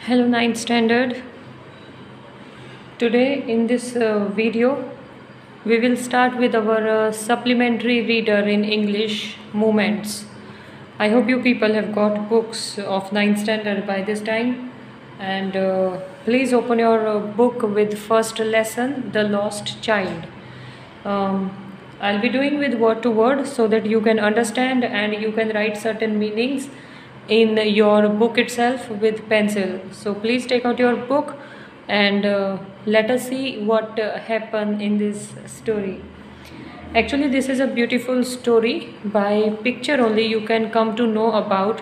Hello, ninth standard. Today in this video, we will start with our supplementary reader in English, Moments. I hope you people have got books of ninth standard by this time, and please open your book with first lesson, The Lost Child. Um, I'll be doing with word to word so that you can understand and you can write certain meanings in your book itself with pencil. So please take out your book and let us see what happened in this story. Actually, this is a beautiful story. By picture only you can come to know about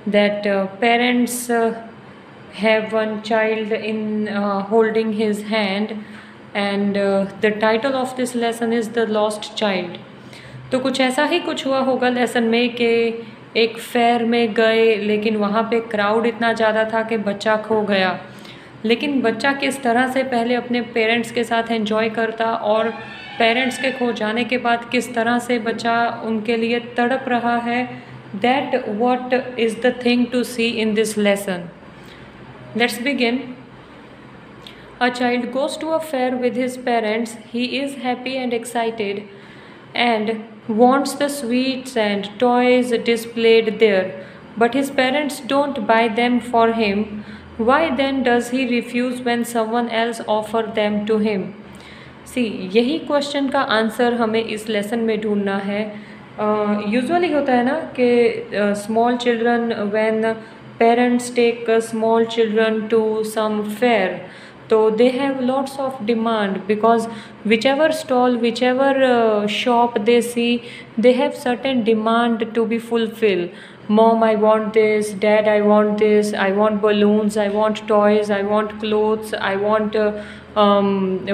that parents have one child in holding his hand, and the title of this lesson is The Lost Child. तो कुछ ऐसा ही कुछ हुआ होगा lesson में कि एक fair में गए, लेकिन वहाँ पे क्राउड इतना ज़्यादा था कि बच्चा खो गया। लेकिन बच्चा किस तरह से पहले अपने पेरेंट्स के साथ एंजॉय करता और पेरेंट्स के खो जाने के बाद किस तरह से बच्चा उनके लिए तड़प रहा है, that what is the thing to see in this lesson. Let's begin. A child goes to a fair with his parents. He is happy and excited and wants the sweets and toys displayed there. But his parents don't buy them for him. Why then does he refuse when someone else offer them to him? See, यही question का answer हमें इस lesson में ढूंढना है. Usually होता है ना कि small children when parents take small children to some fair, so they have lots of demand because whichever stall, whichever shop they see, they have certain demand to be fulfilled. Mom, I want this. Dad, I want this. I want balloons. I want toys. I want clothes. I want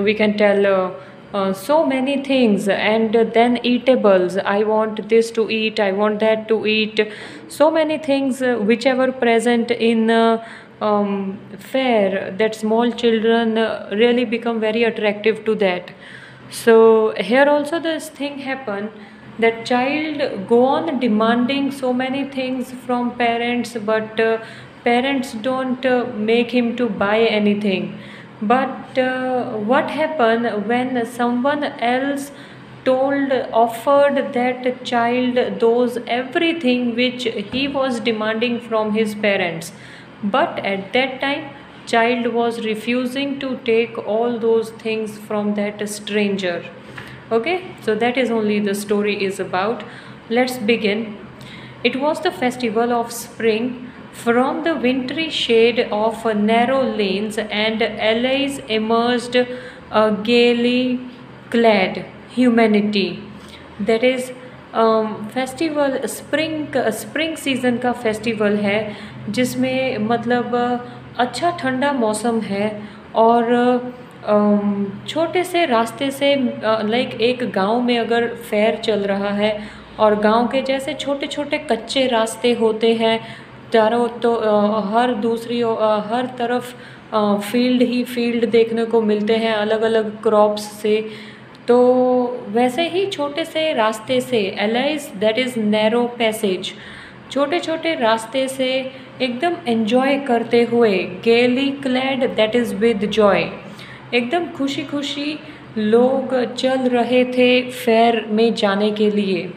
we can tell so many things, and then eatables. I want this to eat, I want that to eat, so many things, whichever present in fair, that small children really become very attractive to that. So here also this thing happen, that child go on demanding so many things from parents, but parents don't make him to buy anything. But what happened when someone else offered that child those everything which he was demanding from his parents? But at that time, child was refusing to take all those things from that stranger. Okay, so that is only the story is about. Let's begin. It was the festival of spring. From the wintry shade of narrow lanes and alleys emerged a gaily clad humanity. That is festival spring season का festival है, जिसमें मतलब अच्छा ठंडा मौसम है और छोटे से रास्ते से लाइक एक गांव में अगर फेयर चल रहा है और गांव के जैसे छोटे छोटे कच्चे रास्ते होते हैं चारों, तो हर तरफ फील्ड ही फील्ड देखने को मिलते हैं अलग अलग क्रॉप्स से, तो वैसे ही छोटे से रास्ते से allies, that is narrow passage, छोटे छोटे रास्ते से एकदम एंजॉय करते हुए, गेली clad, that is with Joy, एकदम खुशी खुशी लोग चल रहे थे फेयर में जाने के लिए.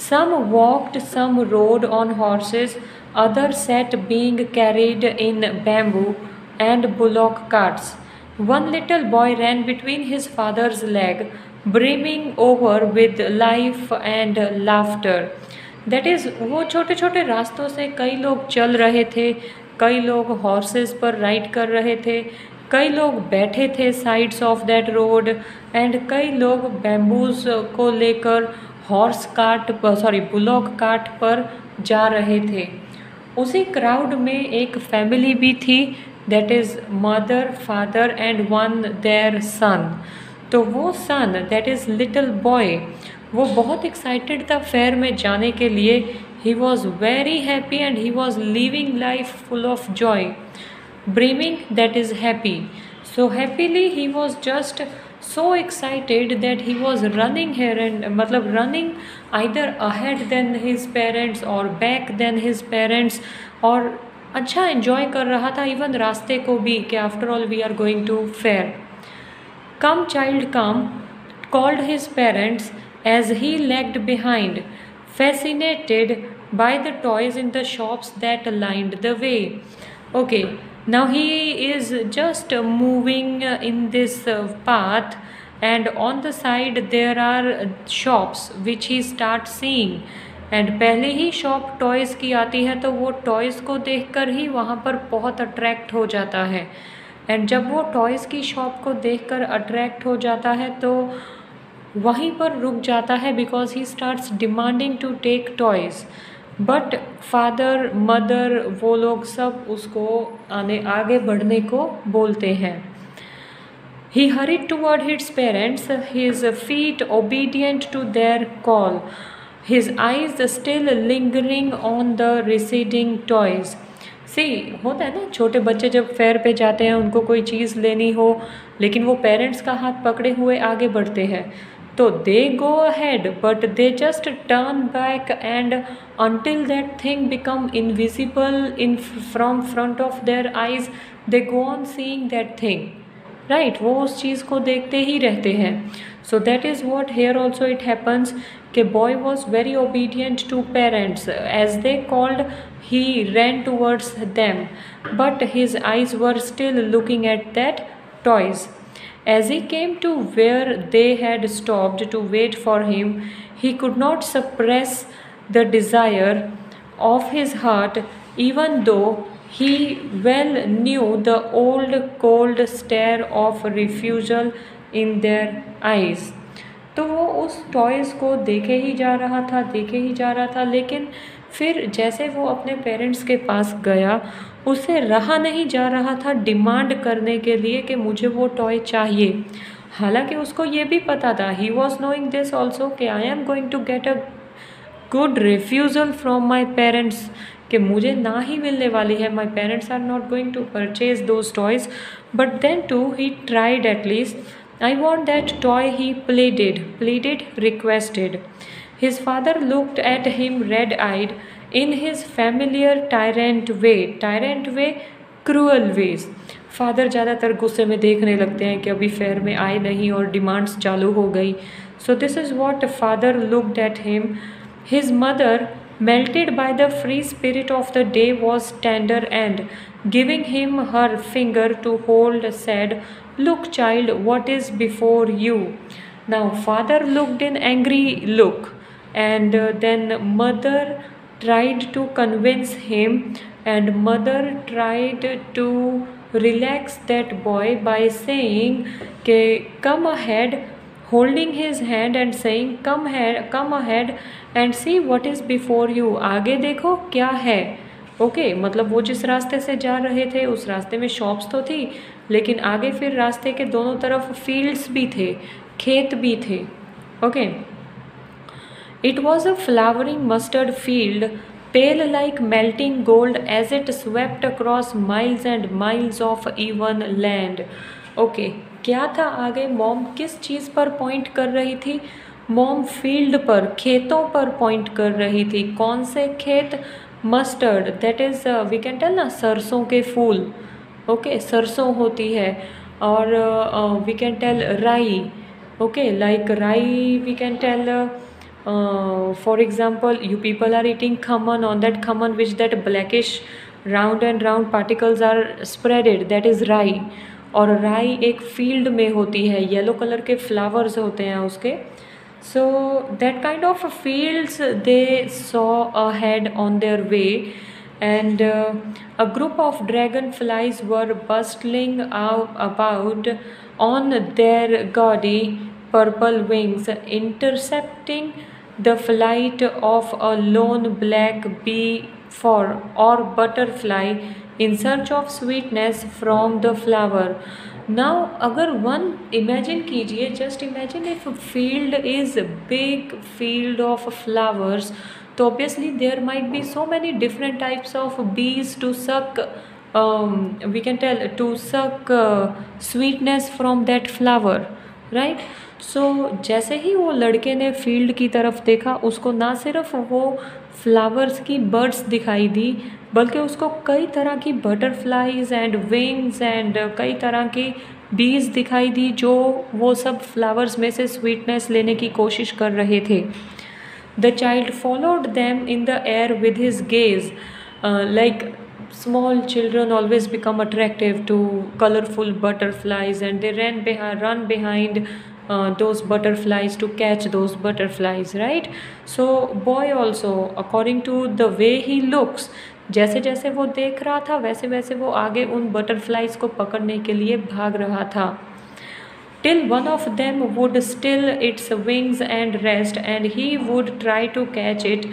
Some walked, some rode on horses, others sat being carried in bamboo and bullock carts. One little boy ran between his father's leg, brimming over with life and laughter. That is, वो छोटे छोटे रास्तों से कई लोग चल रहे थे, कई लोग हॉर्सेस पर राइड कर रहे थे, कई लोग बैठे थे sides of that road, and कई लोग बैम्बूज को लेकर बुलॉक कार्ट पर जा रहे थे. उसी क्राउड में एक फैमिली भी थी, that is mother, father and one there son. तो वो son, that is little boy, वो बहुत एक्साइटेड था फेयर में जाने के लिए. He was very happy and he was living life full of joy. Brimming, that is happy. So happily he was just so excited that he was running here and मतलब running either ahead than his parents or back than his parents, और अच्छा enjoy कर रहा था even रास्ते को भी, कि after all we are going to fair. Come, child, come, called his parents as he lagged behind, fascinated by the toys in the shops that lined the way. Okay, now he is just moving in this path, and on the side there are shops which he starts seeing. And पहले ही shop toys की आती है तो वो toys को देखकर ही वहाँ पर बहुत अट्रैक्ट हो जाता है. एंड जब वो टॉयज़ की शॉप को देखकर अट्रैक्ट हो जाता है तो वहीं पर रुक जाता है, because he starts demanding to take toys. But father mother वो लोग सब उसको आगे बढ़ने को बोलते हैं. He hurried toward his parents, his feet obedient to their call, his eyes still lingering on the receding toys. सी होता है ना, छोटे बच्चे जब फेयर पे जाते हैं, उनको कोई चीज़ लेनी हो लेकिन वो पेरेंट्स का हाथ पकड़े हुए आगे बढ़ते हैं, तो they go ahead but they just turn back and until that thing become invisible in from front of their eyes, they go on seeing that thing, right? वो उस चीज़ को देखते ही रहते हैं. So that is what here also it happens, कि boy was very obedient to parents. As they called, he ran towards them, but his eyes were still looking at that toys. As he came to where they had stopped to wait for him, he could not suppress the desire of his heart, even though he well knew the old cold stare of refusal in their eyes. तो वो उस toys को देखे ही जा रहा था, लेकिन फिर जैसे वो अपने पेरेंट्स के पास गया, उसे रहा नहीं जा रहा था डिमांड करने के लिए कि मुझे वो टॉय चाहिए. हालांकि उसको ये भी पता था, he was knowing this also, कि I am going to get a good refusal from my parents, कि मुझे ना ही मिलने वाली है. My parents are not going to purchase those toys. But then too he tried at least. I want that toy, he pleaded, requested. His father looked at him red-eyed in his familiar tyrant way, cruel ways. Father ज़्यादातर गुस्से में देखने लगते हैं कि अभी fair में आए नहीं और डिमांड्स चालू हो गई. So this is what father looked at him. His mother, melted by the free spirit of the day, was tender and, giving him her finger to hold, said, "Look, child, what is before you." Now father looked in angry look, and then mother tried to convince him, and mother tried to relax that boy by saying, "Come ahead," holding his hand and saying, come ahead and see what is before you. आगे देखो क्या है. Okay मतलब वो जिस रास्ते से जा रहे थे उस रास्ते में शॉप्स तो थी, लेकिन आगे फिर रास्ते के दोनों तरफ फील्ड्स भी थे, खेत भी थे. Okay. It was a flowering mustard field, pale like melting gold as it swept across miles and miles of even land. Okay क्या था आगे? मॉम किस चीज़ पर पॉइंट कर रही थी? मॉम फील्ड पर, खेतों पर पॉइंट कर रही थी. कौन से खेत? Mustard, that is we can tell ना, सरसों के फूल. ओके सरसों होती है. और वी कैन टेल राई. ओके लाइक राई we can tell. For example, you people are eating khaman. On that khaman which that blackish round and round particles are spreaded, that is rai. और राई एक field में होती है, yellow colour के flowers होते हैं उसके. So that kind of fields they saw ahead on their way, and a group of dragonflies were bustling about on their gaudy purple wings, intercepting the flight of a lone black bee or butterfly in search of sweetness from the flower. Now अगर one imagine कीजिए, just imagine if a field is a big field of flowers, तो obviously there might be so many different types of bees to suck we can tell to suck sweetness from that flower, right? जैसे ही वो लड़के ने field की तरफ देखा, उसको ना सिर्फ वो फ्लावर्स की बर्ड्स दिखाई दी, बल्कि उसको कई तरह की बटरफ्लाईज एंड विंग्स एंड कई तरह की बीज दिखाई दी, जो वो सब फ्लावर्स में से स्वीटनेस लेने की कोशिश कर रहे थे। The child followed them in the air with his gaze. Like small children always become attractive to colorful butterflies, and they run behind those butterflies to catch those butterflies, right? So boy also, according to the way he looks, जैसे जैसे वो देख रहा था वैसे वैसे वो आगे उन बटरफ्लाइज को पकड़ने के लिए भाग रहा था, till one of them would still its wings and rest, and he would try to catch it,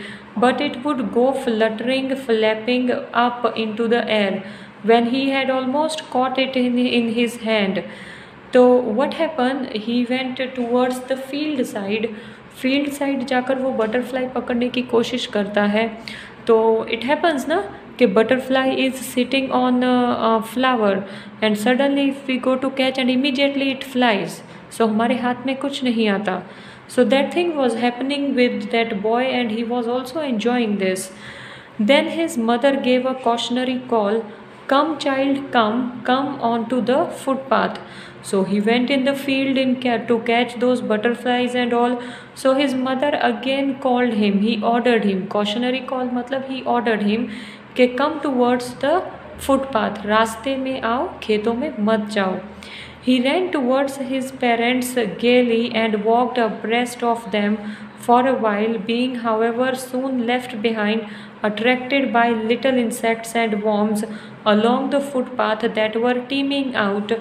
but it would go fluttering, flapping up into the air when he had almost caught it in his hand. तो what happened, he went towards the field side जाकर वो butterfly पकड़ने की कोशिश करता है। तो it happens ना कि butterfly is sitting on flower and suddenly if we go to catch and immediately it flies, so हमारे हाथ में कुछ नहीं आता। So that thing was happening with that boy and he was also enjoying this. Then his mother gave a cautionary call, come child, come on to the footpath. So he went in the field to catch those butterflies and all. So his mother again called him, he ordered him, cautionary call मतलब he ordered him कि come towards the footpath, रास्ते में आओ, खेतों में मत जाओ। He ran towards his parents gaily and walked abreast of them for a while, being however soon left behind, attracted by little insects and worms along the footpath that were teeming out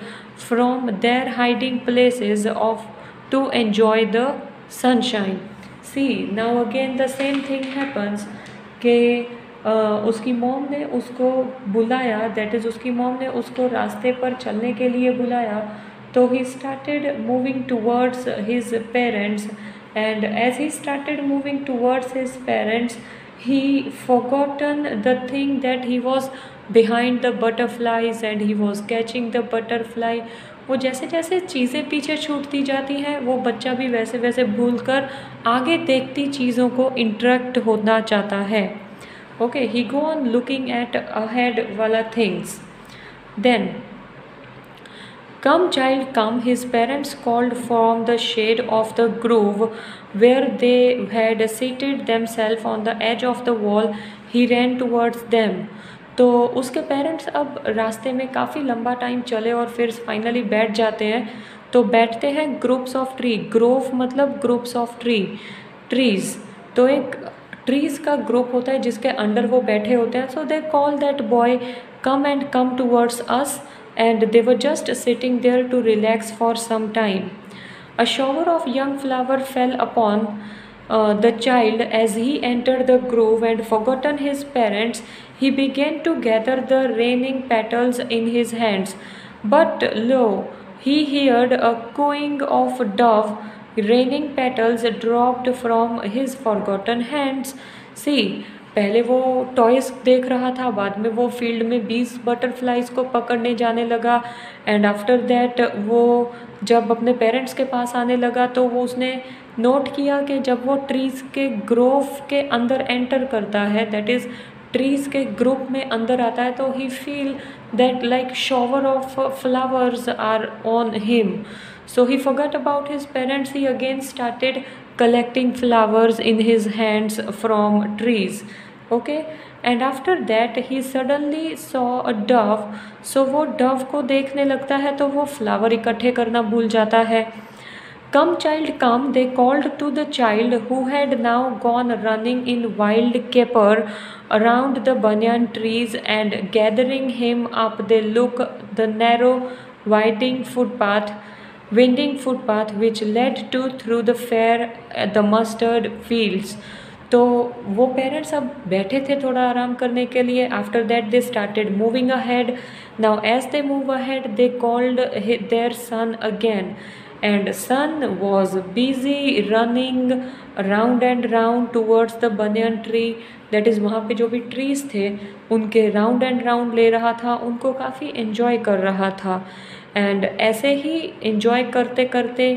from their hiding places to enjoy the sunshine. See, now again the same thing happens कि उसकी mom ने उसको बुलाया, that is उसकी mom ने उसको रास्ते पर चलने के लिए बुलाया। तो he started moving towards his parents, and as he started moving towards his parents he forgotten the thing that he was behind the butterflies and he was catching the butterfly. वो जैसे जैसे चीज़ें पीछे छूटती जाती हैं, वो बच्चा भी वैसे वैसे भूलकर आगे देखती चीज़ों को इंटरेक्ट होना चाहता है। Okay, he go on looking at ahead वाला things. Then come child, come, his parents called from the shade of the grove where they had seated themselves on the edge of the wall. He ran towards them. तो उसके parents अब रास्ते में काफ़ी लंबा time चले और फिर फाइनली बैठ जाते हैं। तो बैठते हैं ग्रुप्स ऑफ ट्री, ग्रोव मतलब ग्रुप्स ऑफ ट्रीज़। तो एक ट्रीज़ का ग्रुप होता है जिसके अंडर वो बैठे होते हैं। So they call that boy, come towards us, and they were just sitting there to relax for some time. A shower of young flower fell upon the child as he entered the grove, and forgotten his parents, he began to gather the raining petals in his hands. But lo, he heard a cooing of dove. Raining petals dropped from his forgotten hands. See, पहले वो toys देख रहा था, बाद में वो field में 20 butterflies को पकड़ने जाने लगा, एंड आफ्टर दैट वो जब अपने पेरेंट्स के पास आने लगा तो वो उसने नोट किया कि जब वो ट्रीज़ के ग्रोव के अंदर एंटर करता है, दैट इज़ ट्रीज़ के ग्रुप में अंदर आता है, तो he feel that like shower of flowers are on him. So he forgot about his parents. He again started collecting flowers in his hands from trees. Okay, and after that he suddenly saw a dove. So वो dove को देखने लगता है तो वो flower इकट्ठे करना भूल जाता है. Come child, come, they called to the child, who had now gone running in wild caper around the banyan trees, and gathering him up they look the narrow winding footpath which led to through the fair the mustard fields. तो वो parents अब बैठे थे थोड़ा आराम करने के लिए. After that they started moving ahead. Now as they move ahead they called their son again, and son was busy running round and round towards the banyan tree. that is वहाँ पे जो भी ट्रीज़ थे उनके round and round ले रहा था, उनको काफ़ी एंजॉय कर रहा था. एंड ऐसे ही इंजॉय करते करते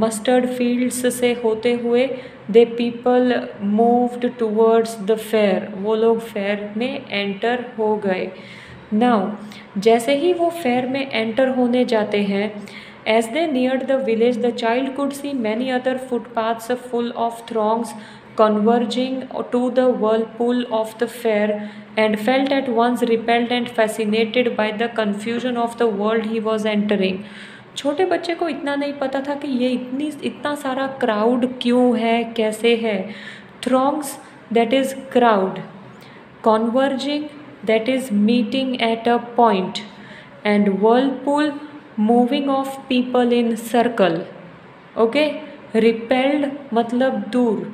मस्टर्ड फील्ड्स से होते हुए they people moved towards the fair, वो लोग फेयर में एंटर हो गए। नाउ जैसे ही वो फेयर में एंटर होने जाते हैं, as they neared the village, the child could see many other footpaths full of throngs converging to the whirlpool of the fair, and felt at once repelled and fascinated by the confusion of the world he was entering. छोटे बच्चे को इतना नहीं पता था कि ये इतना सारा क्राउड क्यों है, कैसे है। Throngs that is crowd, converging that is meeting at a point, and whirlpool moving of people in circle. Okay, repelled मतलब दूर,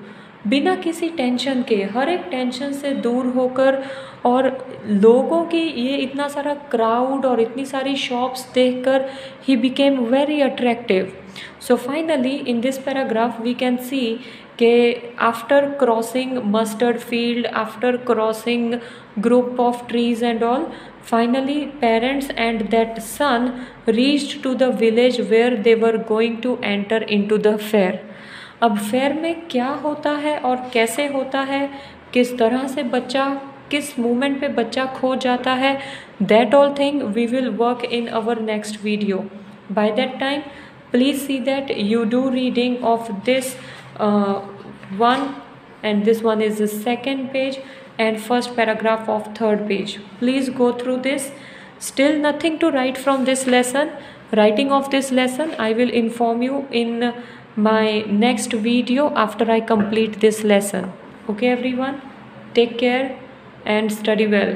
बिना किसी टेंशन के, हर एक टेंशन से दूर होकर, और लोगों की ये इतना सारा क्राउड और इतनी सारी शॉप्स देखकर he became very attractive. So finally in this paragraph we can see के after crossing mustard field, after crossing group of trees and all, finally parents and that son reached to the village where they were going to enter into the fair. अब fair में क्या होता है और कैसे होता है, किस तरह से बच्चा किस मोमेंट पे बच्चा खो जाता है, that all thing we will work in our next video. By that time please see that you do reading of this one, and this one is the second page and first paragraph of third page. Please go through this. Still nothing to write from this lesson. Writing of this lesson I will inform you in my next video after I complete this lesson. Okay everyone, take care and study well.